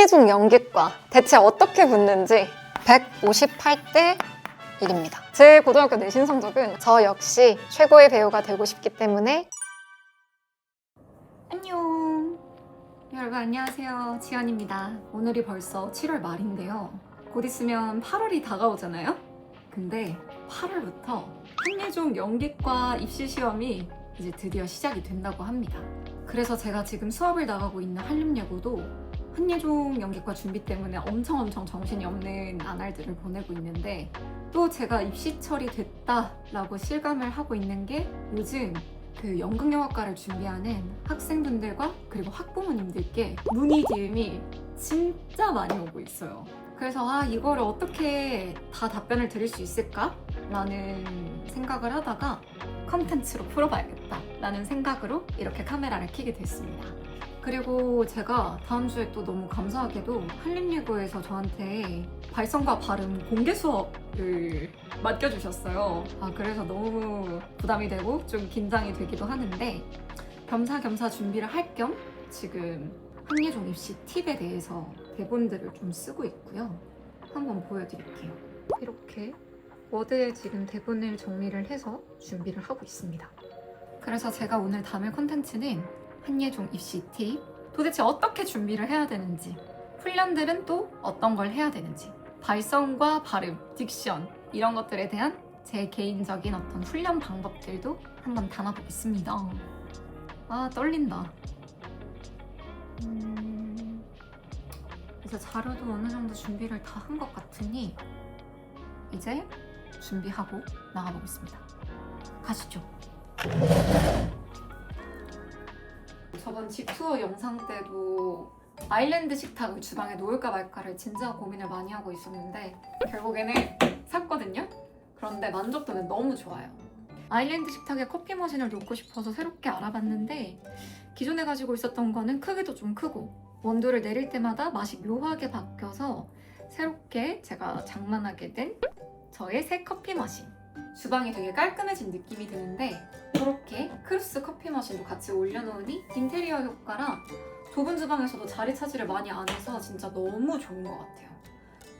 한예종 연기과 대체 어떻게 붙는지 158대 1입니다. 제 고등학교 내신 성적은 저 역시 최고의 배우가 되고 싶기 때문에. 안녕. 여러분 안녕하세요. 지연입니다. 오늘이 벌써 7월 말인데요. 곧 있으면 8월이 다가오잖아요. 근데 8월부터 한예종 연기과 입시 시험이 이제 드디어 시작이 된다고 합니다. 그래서 제가 지금 수업을 나가고 있는 한림예고도 한예종 연기과 준비 때문에 엄청 정신이 없는 나날들을 보내고 있는데, 또 제가 입시 처리됐다라고 실감을 하고 있는 게 요즘 그 연극영화과를 준비하는 학생분들과 그리고 학부모님들께 문의 DM이 진짜 많이 오고 있어요. 그래서 이거를 어떻게 다 답변을 드릴 수 있을까? 라는 생각을 하다가 컨텐츠로 풀어봐야겠다 라는 생각으로 이렇게 카메라를 켜게 됐습니다. 그리고 제가 다음 주에 또 너무 감사하게도 한림예고에서 저한테 발성과 발음 공개 수업을 맡겨주셨어요. 그래서 너무 부담이 되고 좀 긴장이 되기도 하는데, 겸사겸사 준비를 할 겸 지금 한예종 입시 팁에 대해서 대본들을 좀 쓰고 있고요. 한번 보여드릴게요. 이렇게 워드에 지금 대본을 정리를 해서 준비를 하고 있습니다. 그래서 제가 오늘 담을 콘텐츠는 한예종 입시 팁, 도대체 어떻게 준비를 해야 되는지, 훈련들은 또 어떤 걸 해야 되는지, 발성과 발음, 딕션 이런 것들에 대한 제 개인적인 어떤 훈련 방법들도 한번 담아보겠습니다. 떨린다. 그래서 자료도 어느 정도 준비를 다 한 것 같으니 이제 준비하고 나가보겠습니다. 가시죠. 저번 집 투어 영상 때도 아일랜드 식탁을 주방에 놓을까 말까를 진짜 고민을 많이 하고 있었는데 결국에는 샀거든요. 그런데 만족도는 너무 좋아요. 아일랜드 식탁에 커피 머신을 놓고 싶어서 새롭게 알아봤는데, 기존에 가지고 있었던 거는 크기도 좀 크고 원두를 내릴 때마다 맛이 묘하게 바뀌어서 새롭게 제가 장만하게 된 저의 새 커피 머신. 주방이 되게 깔끔해진 느낌이 드는데, 이렇게 크루스 커피 머신도 같이 올려놓으니 인테리어 효과랑 좁은 주방에서도 자리 차지를 많이 안 해서 진짜 너무 좋은 것 같아요.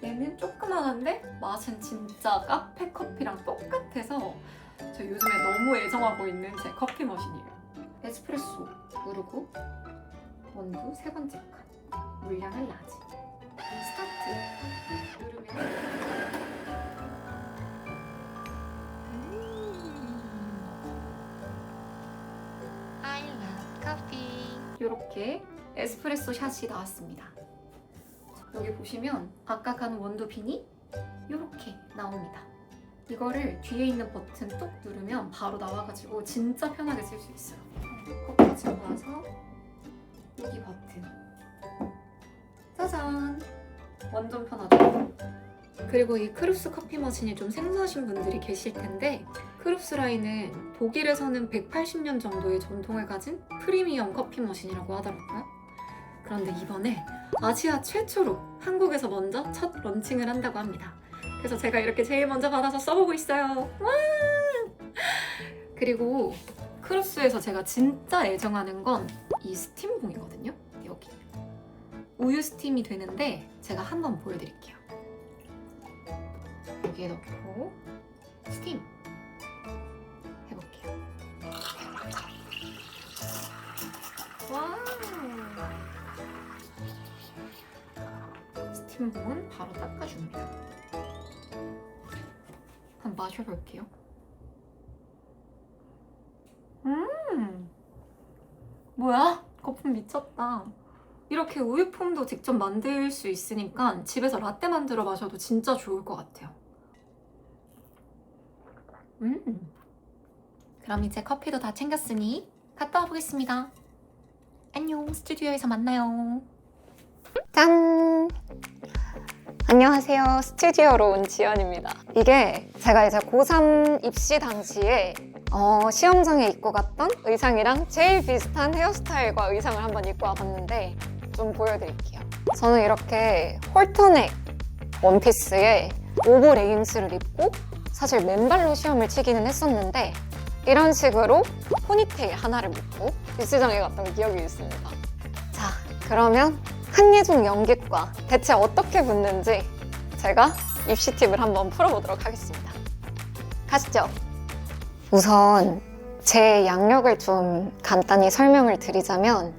얘는 조그만한데 맛은 진짜 카페 커피랑 똑같아서 저 요즘에 너무 애정하고 있는 제 커피 머신이에요. 에스프레소 누르고 원두 3번째 칸, 물량을 낮이, 스타트 누르면 I love coffee. 이렇게 에스프레소 샷이 나왔습니다. 여기 보시면 아까 간 원두 빈이 이렇게 나옵니다. 이거를 뒤에 있는 버튼 뚝 누르면 바로 나와가지고 진짜 편하게 쓸 수 있어요. 컵 집어와서 여기 버튼, 짜잔! 완전 편하죠? 그리고 이 크루스 커피 머신이 좀 생소하신 분들이 계실 텐데, 크루스 라인은 독일에서는 180년 정도의 전통을 가진 프리미엄 커피 머신이라고 하더라고요. 그런데 이번에 아시아 최초로 한국에서 먼저 첫 런칭을 한다고 합니다. 그래서 제가 이렇게 제일 먼저 받아서 써보고 있어요. 와! 그리고 크루스에서 제가 진짜 애정하는 건 이 스팀봉이거든요. 여기 우유 스팀이 되는데 제가 한번 보여드릴게요. 여기에 넣고 스팀 해볼게요. 와우! 스팀봉은 바로 닦아줍니다. 한번 마셔볼게요. 뭐야? 거품 미쳤다. 이렇게 우유폼도 직접 만들 수 있으니까 집에서 라떼 만들어 마셔도 진짜 좋을 것 같아요. 그럼 이제 커피도 다 챙겼으니 갔다 와보겠습니다. 안녕, 스튜디오에서 만나요. 짠! 안녕하세요. 스튜디오로 온 지연입니다. 이게 제가 이제 고3 입시 당시에 시험장에 입고 갔던 의상이랑 제일 비슷한 헤어스타일과 의상을 한번 입고 와봤는데 좀 보여드릴게요. 저는 이렇게 홀터넥 원피스에 오브 레깅스를 입고 사실 맨발로 시험을 치기는 했었는데, 이런 식으로 포니테일 하나를 묶고 입시장에 갔던 기억이 있습니다. 자, 그러면 한예종 연기과 대체 어떻게 붙는지 제가 입시 팁을 한번 풀어보도록 하겠습니다. 가시죠. 우선 제 양력을 좀 간단히 설명을 드리자면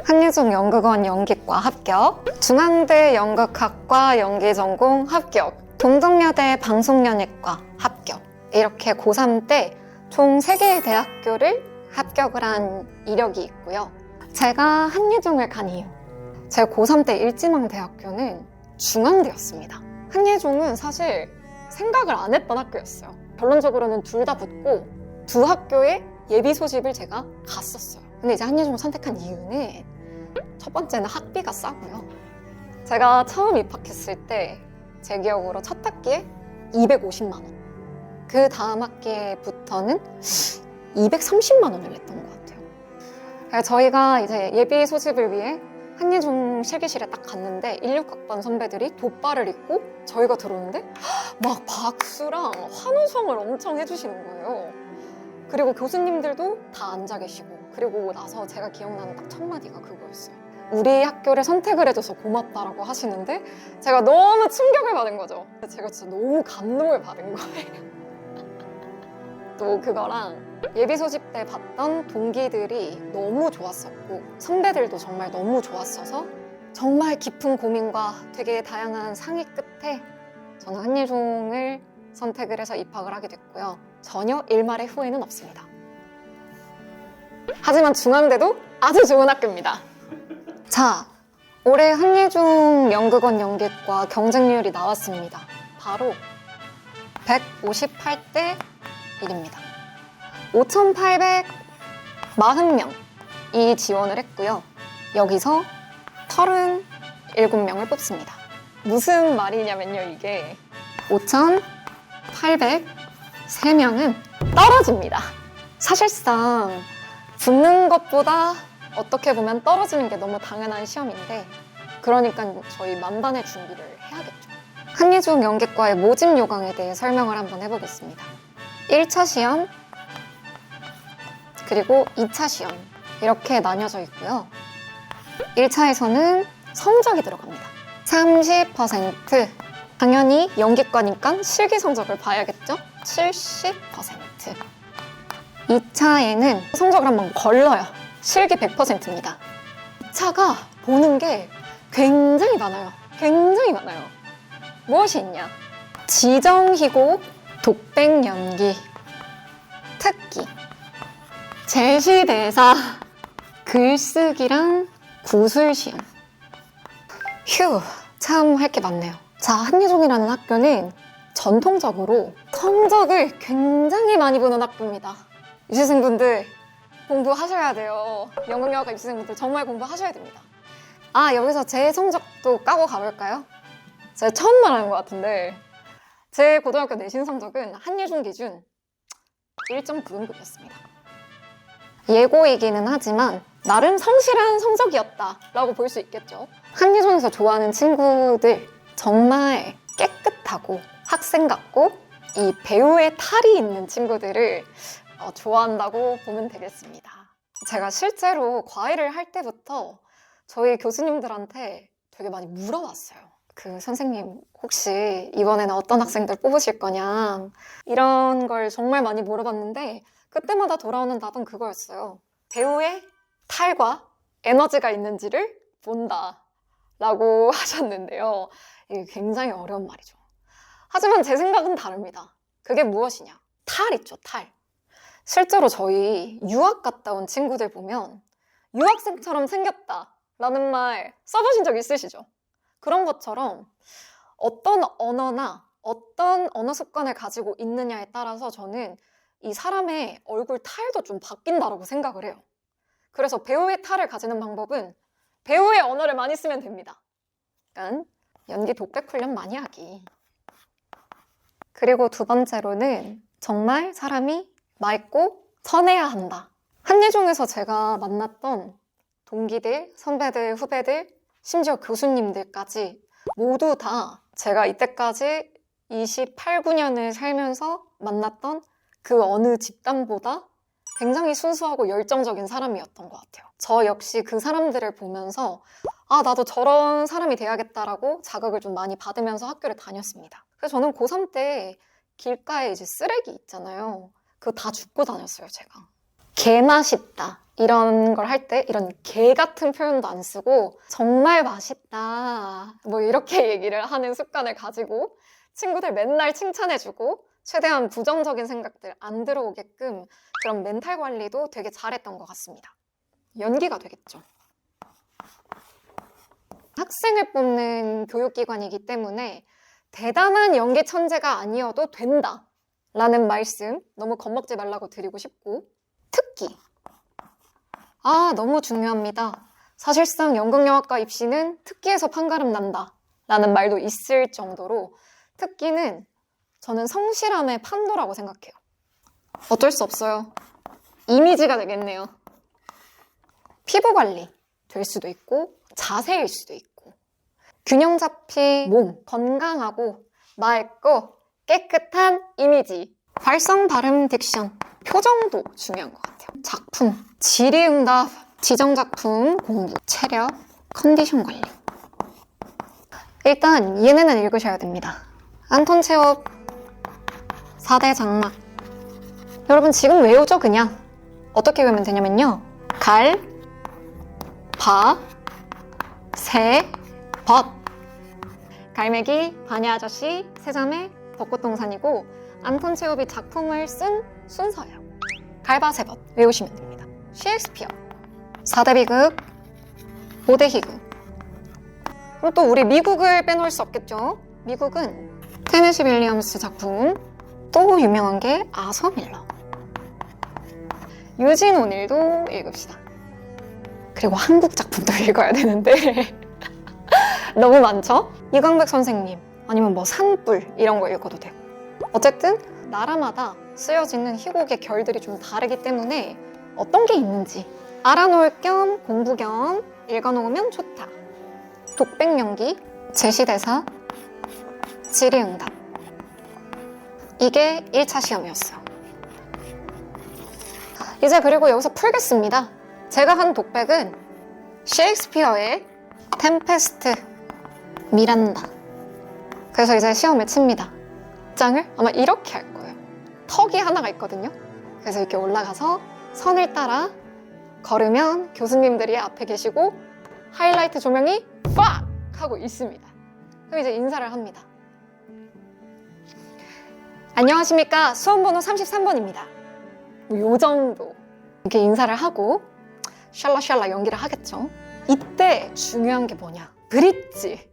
한예종 연극원 연기과 합격, 중앙대 연극학과 연기전공 합격, 동덕여대 방송연예과 합격, 이렇게 고3 때 총 3개의 대학교를 합격을 한 이력이 있고요. 제가 한예종을 간 이유, 제 고3 때 일지망 대학교는 중앙대였습니다. 한예종은 사실 생각을 안 했던 학교였어요. 결론적으로는 둘 다 붙고 두 학교의 예비 소집을 제가 갔었어요. 근데 이제 한예종을 선택한 이유는 첫 번째는 학비가 싸고요. 제가 처음 입학했을 때 제 기억으로 첫 학기에 250만 원, 그 다음 학기부터는 230만 원을 냈던 것 같아요. 그래서 저희가 이제 예비 소집을 위해 한예종 실기실에 딱 갔는데 16학번 선배들이 돗발을 입고 저희가 들어오는데 막 박수랑 환호성을 엄청 해주시는 거예요. 그리고 교수님들도 다 앉아 계시고, 그리고 나서 제가 기억나는 딱 첫 마디가 그거였어요. 우리 학교를 선택을 해줘서 고맙다라고 하시는데 제가 너무 충격을 받은 거죠. 제가 진짜 너무 감동을 받은 거예요. 또 그거랑 예비 소집 때 봤던 동기들이 너무 좋았었고 선배들도 정말 너무 좋았어서 정말 깊은 고민과 되게 다양한 상의 끝에 저는 한예종을 선택을 해서 입학을 하게 됐고요. 전혀 일말의 후회는 없습니다. 하지만 중앙대도 아주 좋은 학교입니다. 자, 올해 한예종 연극원 연기과 경쟁률이 나왔습니다. 바로 158대 1입니다. 5,840명이 지원을 했고요. 여기서 37명을 뽑습니다. 무슨 말이냐면요, 이게 5,803명은 떨어집니다. 사실상 붙는 것보다 어떻게 보면 떨어지는 게 너무 당연한 시험인데, 그러니까 저희 만반의 준비를 해야겠죠. 한예종 연기과의 모집 요강에 대해 설명을 한번 해보겠습니다. 1차 시험, 그리고 2차 시험 이렇게 나뉘어져 있고요. 1차에서는 성적이 들어갑니다. 30%. 당연히 연기과니까 실기 성적을 봐야겠죠? 70%. 2차에는 성적을 한번 걸러요. 실기 100%입니다. 2차가 보는 게 굉장히 많아요. 굉장히 많아요. 무엇이 있냐? 지정희곡, 독백 연기, 특기, 제시대사, 글쓰기랑 구술시험. 휴, 참 할 게 많네요. 자, 한예종이라는 학교는 전통적으로 성적을 굉장히 많이 보는 학교입니다. 유시생분들 공부하셔야 돼요. 연극영화과 유시생분들 정말 공부하셔야 됩니다. 아, 여기서 제 성적도 까고 가볼까요? 제가 처음 말하는 것 같은데 제 고등학교 내신 성적은 한예종 기준 1.9등급이었습니다. 예고이기는 하지만 나름 성실한 성적이었다라고 볼 수 있겠죠. 한예종에서 좋아하는 친구들 정말 깨끗하고 학생 같고 이 배우의 탈이 있는 친구들을 좋아한다고 보면 되겠습니다. 제가 실제로 과외를 할 때부터 저희 교수님들한테 되게 많이 물어봤어요. 그 선생님 혹시 이번에는 어떤 학생들 뽑으실 거냐, 이런 걸 정말 많이 물어봤는데 그때마다 돌아오는 답은 그거였어요. 배우의 탈과 에너지가 있는지를 본다 라고 하셨는데요. 이게 굉장히 어려운 말이죠. 하지만 제 생각은 다릅니다. 그게 무엇이냐? 탈 있죠, 탈. 실제로 저희 유학 갔다 온 친구들 보면 유학생처럼 생겼다 라는 말 써보신 적 있으시죠? 그런 것처럼 어떤 언어나 어떤 언어 습관을 가지고 있느냐에 따라서 저는 이 사람의 얼굴 탈도 좀 바뀐다고 생각을 해요. 그래서 배우의 탈을 가지는 방법은 배우의 언어를 많이 쓰면 됩니다. 그러니까 연기 독백 훈련 많이 하기. 그리고 두 번째로는 정말 사람이 맑고 선해야 한다. 한예종에서 제가 만났던 동기들, 선배들, 후배들, 심지어 교수님들까지 모두 다 제가 이때까지 28, 9년을 살면서 만났던 그 어느 집단보다 굉장히 순수하고 열정적인 사람이었던 것 같아요. 저 역시 그 사람들을 보면서 아, 나도 저런 사람이 돼야겠다라고 자극을 좀 많이 받으면서 학교를 다녔습니다. 그래서 저는 고3 때 길가에 이제 쓰레기 있잖아요. 그거 다 줍고 다녔어요, 제가. 개 맛있다. 이런 걸 할 때 이런 개 같은 표현도 안 쓰고 정말 맛있다. 뭐 이렇게 얘기를 하는 습관을 가지고 친구들 맨날 칭찬해주고 최대한 부정적인 생각들 안 들어오게끔 그런 멘탈 관리도 되게 잘했던 것 같습니다. 연기가 되겠죠. 학생을 뽑는 교육기관이기 때문에 대단한 연기 천재가 아니어도 된다 라는 말씀 너무 겁먹지 말라고 드리고 싶고, 특기. 아, 너무 중요합니다. 사실상 연극영화과 입시는 특기에서 판가름 난다 라는 말도 있을 정도로 특기는 저는 성실함의 판도라고 생각해요. 어쩔 수 없어요. 이미지가 되겠네요. 피부 관리 될 수도 있고 자세일 수도 있고 균형 잡힌 몸, 건강하고 맑고 깨끗한 이미지, 발성, 발음, 딕션, 표정도 중요한 것 같아요. 작품, 질의응답, 지정작품 공부, 체력, 컨디션 관리. 일단 얘네는 읽으셔야 됩니다. 안톤 체홉 4대 장막. 여러분 지금 외우죠 그냥. 어떻게 외우면 되냐면요. 갈, 바, 새, 벗. 갈매기, 바냐 아저씨, 세자매, 벚꽃동산이고 안톤 체홉이 작품을 쓴 순서예요. 갈바세벗 외우시면 됩니다. 셰익스피어, 4대 비극, 5대 희극. 그리고 또 우리 미국을 빼놓을 수 없겠죠. 미국은 테네시 윌리엄스 작품, 또 유명한 게 아서 밀러. 유진 오닐도 읽읍시다. 그리고 한국 작품도 읽어야 되는데 너무 많죠? 이광백 선생님 아니면 뭐 산불 이런 거 읽어도 되고. 어쨌든 나라마다 쓰여지는 희곡의 결들이 좀 다르기 때문에 어떤 게 있는지 알아놓을 겸 공부 겸 읽어놓으면 좋다. 독백연기, 제시대사, 질의응답. 이게 1차 시험이었어요. 이제 그리고 여기서 풀겠습니다. 제가 한 독백은 셰익스피어의 템페스트, 미란다. 그래서 이제 시험에 칩니다. 장을 아마 이렇게 할 거예요. 턱이 하나가 있거든요. 그래서 이렇게 올라가서 선을 따라 걸으면 교수님들이 앞에 계시고 하이라이트 조명이 빡! 하고 있습니다. 그럼 이제 인사를 합니다. 안녕하십니까. 수험번호 33번입니다. 뭐 요 정도 이렇게 인사를 하고 샬라샬라 연기를 하겠죠. 이때 중요한 게 뭐냐? 브릿지.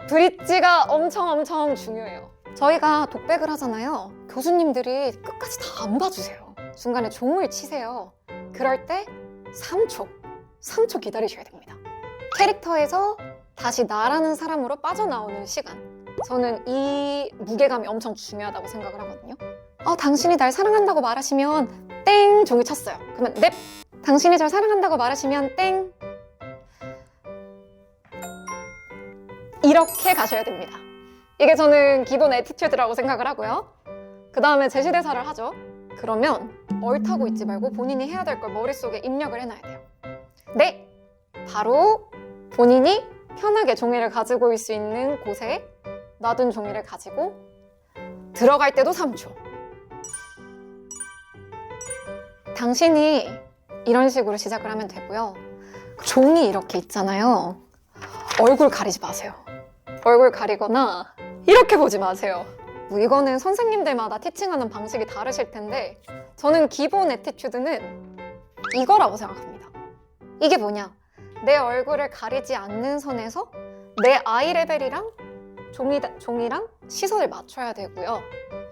브릿지가 엄청 중요해요. 저희가 독백을 하잖아요. 교수님들이 끝까지 다 안 봐주세요. 중간에 종을 치세요. 그럴 때 3초 기다리셔야 됩니다. 캐릭터에서 다시 나라는 사람으로 빠져나오는 시간. 저는 이 무게감이 엄청 중요하다고 생각을 하거든요. 당신이 날 사랑한다고 말하시면 땡! 종이 쳤어요. 그러면 넵! 당신이 절 사랑한다고 말하시면 땡! 이렇게 가셔야 됩니다. 이게 저는 기본 애티튜드라고 생각을 하고요. 그 다음에 제시대사를 하죠. 그러면 얼타고 있지 말고 본인이 해야 될 걸 머릿속에 입력을 해놔야 돼요. 네! 바로 본인이 편하게 종이를 가지고 올 수 있는 곳에 놔둔 종이를 가지고 들어갈 때도 3초. 당신이 이런 식으로 시작을 하면 되고요. 종이 이렇게 있잖아요. 얼굴 가리지 마세요. 얼굴 가리거나 이렇게 보지 마세요. 뭐 이거는 선생님들마다 티칭하는 방식이 다르실 텐데 저는 기본 애티튜드는 이거라고 생각합니다. 이게 뭐냐? 내 얼굴을 가리지 않는 선에서 내 아이 레벨이랑 종이랑 시선을 맞춰야 되고요.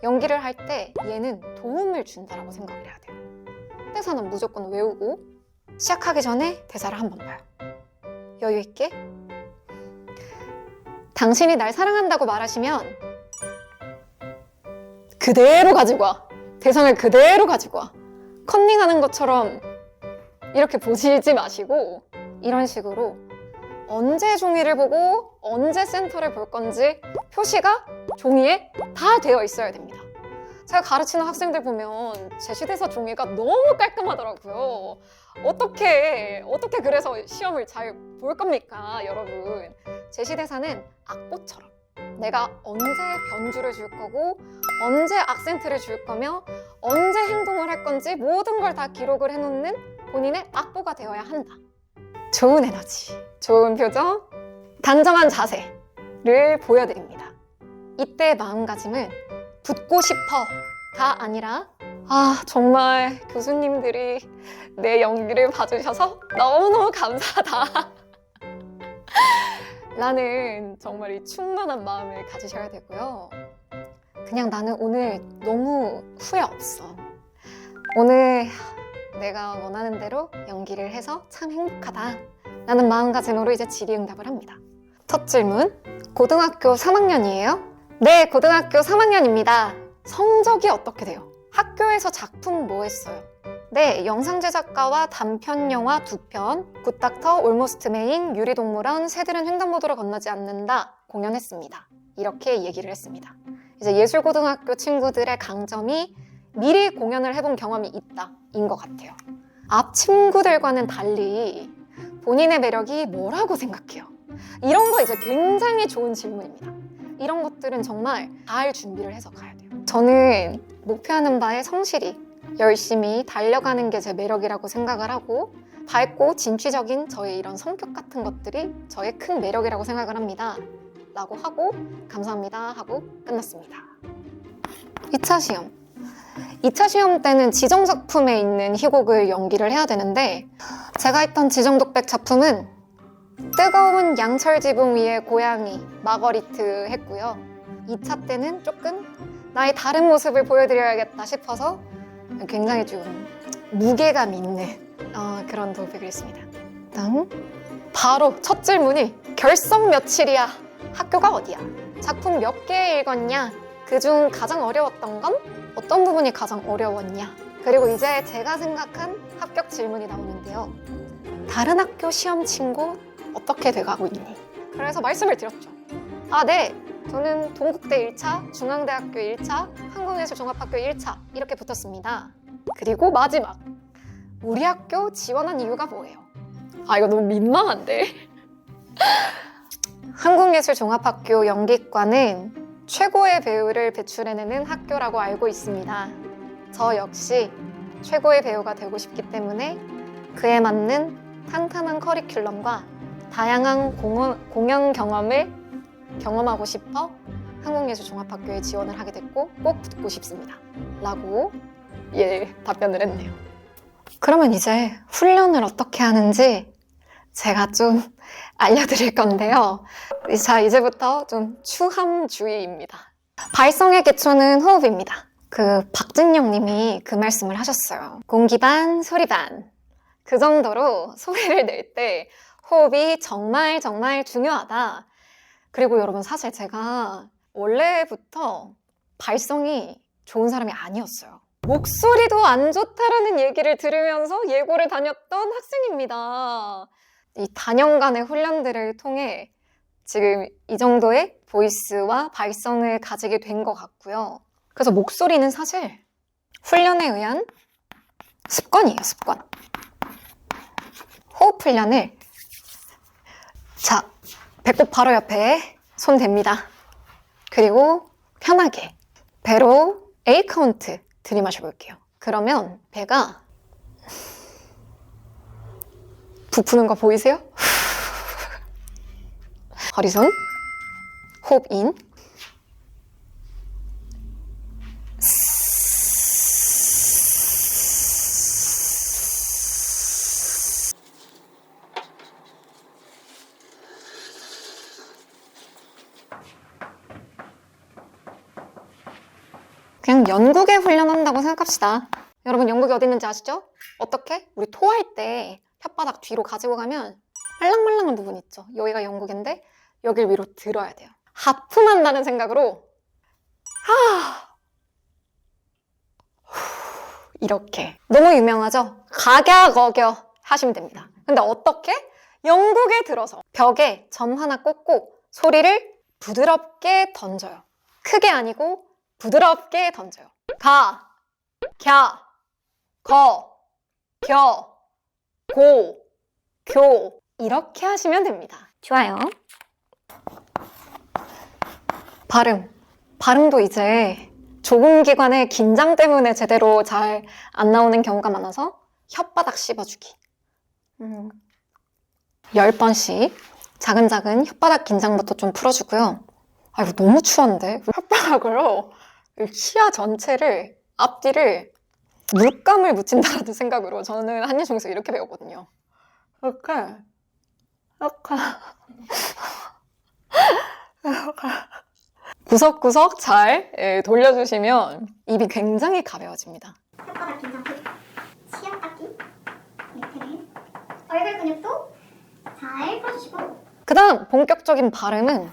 연기를 할 때 얘는 도움을 준다라고 생각을 해야 돼요. 대사는 무조건 외우고 시작하기 전에 대사를 한번 봐요. 여유 있게. 당신이 날 사랑한다고 말하시면 그대로 가지고 와. 대상을 그대로 가지고 와. 컨닝하는 것처럼 이렇게 보시지 마시고 이런 식으로 언제 종이를 보고 언제 센터를 볼 건지 표시가 종이에 다 되어 있어야 됩니다. 제가 가르치는 학생들 보면 제시대사 종이가 너무 깔끔하더라고요. 어떻게 그래서 시험을 잘 볼 겁니까, 여러분? 제시대사는 악보처럼 내가 언제 변주를 줄 거고 언제 악센트를 줄 거며 언제 행동을 할 건지 모든 걸 다 기록을 해놓는 본인의 악보가 되어야 한다. 좋은 에너지, 좋은 표정, 단정한 자세를 보여드립니다. 이때의 마음가짐은 붙고 싶어가 아니라 정말 교수님들이 내 연기를 봐주셔서 너무너무 감사하다 라는 정말 이 충만한 마음을 가지셔야 되고요. 그냥 나는 오늘 너무 후회 없어. 오늘 내가 원하는 대로 연기를 해서 참 행복하다 라는 마음가짐으로 이제 질의응답을 합니다. 첫 질문, 고등학교 3학년이에요? 네, 고등학교 3학년입니다. 성적이 어떻게 돼요? 학교에서 작품 뭐 했어요? 네, 영상제작가와 단편영화 2편, 굿닥터, 올모스트 메인, 유리동물원, 새들은 횡단보도를 건너지 않는다 공연했습니다. 이렇게 얘기를 했습니다. 이제 예술고등학교 친구들의 강점이 미리 공연을 해본 경험이 있다 인 것 같아요. 앞 친구들과는 달리 본인의 매력이 뭐라고 생각해요? 이런 거 이제 굉장히 좋은 질문입니다. 이런 것들은 정말 잘 준비를 해서 가야 돼요. 저는 목표하는 바에 성실히 열심히 달려가는 게 제 매력이라고 생각을 하고 밝고 진취적인 저의 이런 성격 같은 것들이 저의 큰 매력이라고 생각을 합니다. 라고 하고 감사합니다 하고 끝났습니다. 2차 시험. 2차 시험 때는 지정작품에 있는 희곡을 연기를 해야 되는데 제가 했던 지정독백 작품은 뜨거운 양철 지붕 위에 고양이 마거리트 했고요. 2차 때는 조금 나의 다른 모습을 보여드려야겠다 싶어서 굉장히 좀 무게감 있는 그런 독백을 했습니다. 일단 바로 첫 질문이 결성 며칠이야? 학교가 어디야? 작품 몇 개 읽었냐? 그중 가장 어려웠던 건 어떤 부분이 가장 어려웠냐? 그리고 이제 제가 생각한 합격 질문이 나오는데요. 다른 학교 시험 친구 어떻게 돼가고 있니? 그래서 말씀을 드렸죠. 네. 저는 동국대 1차, 중앙대학교 1차, 한국예술종합학교 1차 이렇게 붙었습니다. 그리고 마지막, 우리 학교 지원한 이유가 뭐예요? 이거 너무 민망한데? 한국예술종합학교 연기과는 최고의 배우를 배출해내는 학교라고 알고 있습니다. 저 역시 최고의 배우가 되고 싶기 때문에 그에 맞는 탄탄한 커리큘럼과 다양한 공연 경험을 경험하고 싶어 한국예술종합학교에 지원을 하게 됐고 꼭 붙고 싶습니다. 라고 답변을 했네요. 그러면 이제 훈련을 어떻게 하는지 제가 좀 알려드릴 건데요. 자, 이제부터 좀 추함주의입니다. 발성의 기초는 호흡입니다. 박진영 님이 그 말씀을 하셨어요. 공기 반, 소리 반. 그 정도로 소리를 낼 때 호흡이 정말 정말 중요하다. 그리고 여러분 사실 제가 원래부터 발성이 좋은 사람이 아니었어요. 목소리도 안 좋다라는 얘기를 들으면서 예고를 다녔던 학생입니다. 이 다년간의 훈련들을 통해 지금 이 정도의 보이스와 발성을 가지게 된 것 같고요. 그래서 목소리는 사실 훈련에 의한 습관이에요, 습관. 호흡 훈련을 자, 배꼽 바로 옆에 손 댑니다. 그리고 편하게 배로 A 카운트 들이마셔 볼게요. 그러면 배가 부푸는 거 보이세요? 허리손, 호흡 인, 그냥 연국에 훈련한다고 생각합시다. 여러분 연국이 어디 있는지 아시죠? 어떻게? 우리 토할 때 혓바닥 뒤로 가지고 가면 말랑말랑한 부분 있죠. 여기가 연국인데 여길 위로 들어야 돼요. 하품한다는 생각으로 이렇게. 너무 유명하죠? 가갸거겨 하시면 됩니다. 근데 어떻게? 연국에 들어서 벽에 점 하나 꽂고 소리를 부드럽게 던져요. 크게 아니고 부드럽게 던져요. 가, 갸, 거, 겨, 고, 교 이렇게 하시면 됩니다. 좋아요. 발음도 이제 조금 기관의 긴장 때문에 제대로 잘 안 나오는 경우가 많아서 혓바닥 씹어주기 10번씩 작은 혓바닥 긴장부터 좀 풀어주고요. 아, 이거 너무 추한데? 혓바닥으로 치아 전체를, 앞뒤를 물감을 묻힌다라는 생각으로 저는 한예종에서 이렇게 배웠거든요. 이렇게 구석구석 잘 돌려주시면 입이 굉장히 가벼워집니다. 혓바닥 긴장 후 치아 닦기 밑에는 얼굴 근육도 잘 풀어주시고 그 다음 본격적인 발음은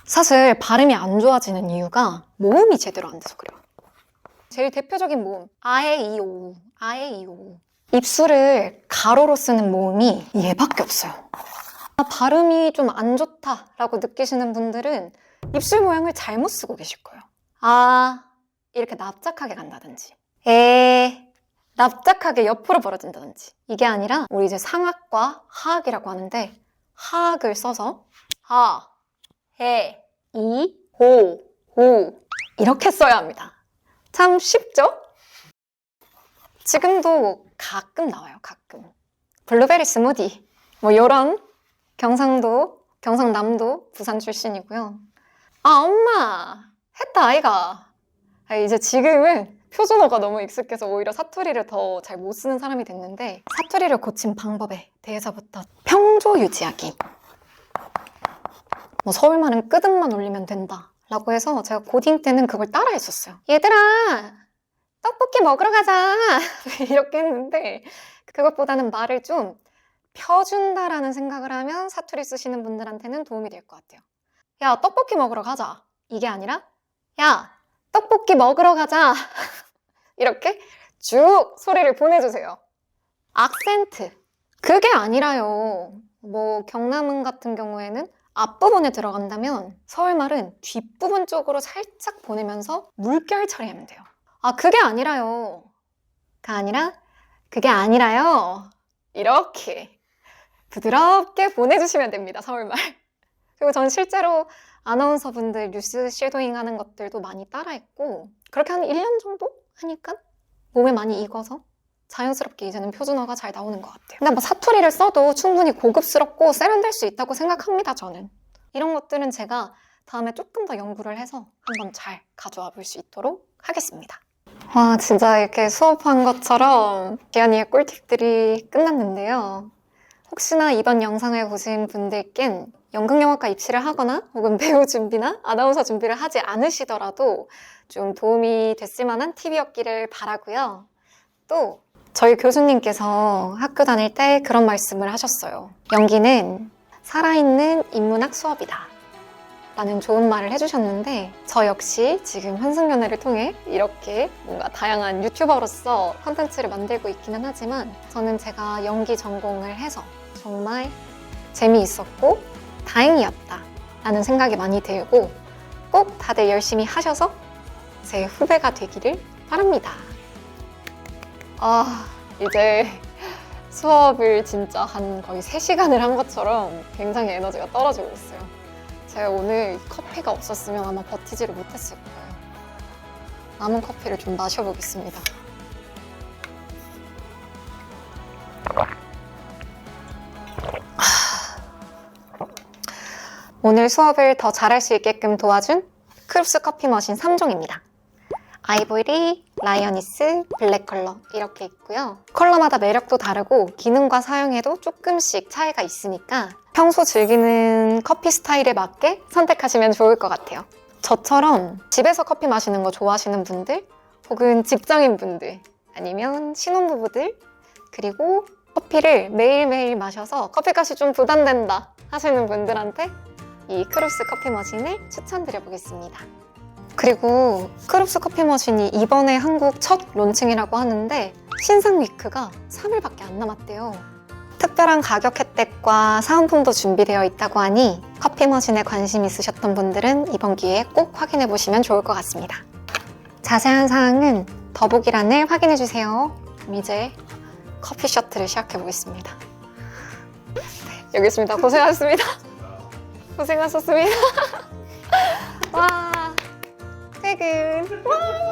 사실 발음이 안 좋아지는 이유가 모음이 제대로 안 돼서 그래요. 제일 대표적인 모음 아에 이오 아에 이오 입술을 가로로 쓰는 모음이 얘밖에 없어요. 발음이 좀 안 좋다라고 느끼시는 분들은 입술 모양을 잘못 쓰고 계실 거예요. 아 이렇게 납작하게 간다든지 납작하게 옆으로 벌어진다든지 이게 아니라 우리 이제 상악과 하악이라고 하는데 하악을 써서 하, 해, 이, 호, 우 이렇게 써야 합니다. 참 쉽죠? 지금도 가끔 나와요. 가끔 블루베리 스무디 뭐 이런 경상남도 부산 출신이고요. 아 엄마 했다 아이가. 이제 지금은 표준어가 너무 익숙해서 오히려 사투리를 더 잘 못 쓰는 사람이 됐는데 사투리를 고친 방법에 대해서부터 평조 유지하기 뭐 서울말은 끄듬만 올리면 된다 라고 해서 제가 고딩 때는 그걸 따라 했었어요. 얘들아 떡볶이 먹으러 가자 이렇게 했는데 그것보다는 말을 좀 펴준다라는 생각을 하면 사투리 쓰시는 분들한테는 도움이 될 것 같아요. 야 떡볶이 먹으러 가자 이게 아니라 야 떡볶이 먹으러 가자 이렇게 쭉 소리를 보내주세요. 악센트 그게 아니라요. 뭐 경남은 같은 경우에는 앞부분에 들어간다면 서울말은 뒷부분 쪽으로 살짝 보내면서 물결 처리하면 돼요. 아 그게 아니라요. 그게 아니라요. 이렇게 부드럽게 보내주시면 됩니다. 서울말. 그리고 전 실제로 아나운서분들 뉴스 쉐도잉 하는 것들도 많이 따라했고 그렇게 한 1년 정도 하니까 몸에 많이 익어서 자연스럽게 이제는 표준어가 잘 나오는 것 같아요. 근데 뭐 사투리를 써도 충분히 고급스럽고 세련될 수 있다고 생각합니다. 저는 이런 것들은 제가 다음에 조금 더 연구를 해서 한번 잘 가져와 볼 수 있도록 하겠습니다. 와 진짜 이렇게 수업한 것처럼 기현이의 꿀팁들이 끝났는데요. 혹시나 이번 영상을 보신 분들께는 연극영화과 입시를 하거나 혹은 배우 준비나 아나운서 준비를 하지 않으시더라도 좀 도움이 됐을 만한 팁이었기를 바라고요. 또 저희 교수님께서 학교 다닐 때 그런 말씀을 하셨어요. 연기는 살아있는 인문학 수업이다 라는 좋은 말을 해주셨는데 저 역시 지금 환승연애를 통해 이렇게 뭔가 다양한 유튜버로서 콘텐츠를 만들고 있기는 하지만 저는 제가 연기 전공을 해서 정말 재미있었고 다행이었다 라는 생각이 많이 들고 꼭 다들 열심히 하셔서 제 후배가 되기를 바랍니다. 이제 수업을 진짜 한 거의 3시간을 한 것처럼 굉장히 에너지가 떨어지고 있어요. 제가 오늘 커피가 없었으면 아마 버티지를 못했을 거예요. 남은 커피를 좀 마셔보겠습니다. 오늘 수업을 더 잘할 수 있게끔 도와준 크룹스 커피 머신 3종입니다. 아이보리, 라이어니스, 블랙 컬러 이렇게 있고요. 컬러마다 매력도 다르고 기능과 사용에도 조금씩 차이가 있으니까 평소 즐기는 커피 스타일에 맞게 선택하시면 좋을 것 같아요. 저처럼 집에서 커피 마시는 거 좋아하시는 분들 혹은 직장인 분들 아니면 신혼부부들 그리고 커피를 매일매일 마셔서 커피값이 좀 부담된다 하시는 분들한테 이 크룹스 커피 머신을 추천드려 보겠습니다. 그리고 크룹스 커피 머신이 이번에 한국 첫 론칭이라고 하는데 신상 위크가 3일밖에 안 남았대요. 특별한 가격 혜택과 사은품도 준비되어 있다고 하니 커피 머신에 관심 있으셨던 분들은 이번 기회에 꼭 확인해 보시면 좋을 것 같습니다. 자세한 사항은 더보기란을 확인해주세요. 그럼 이제 커피 셔틀을 시작해보겠습니다. 네, 여기 있습니다. 고생하셨습니다. 고생하셨습니다. 와, 퇴근. 와.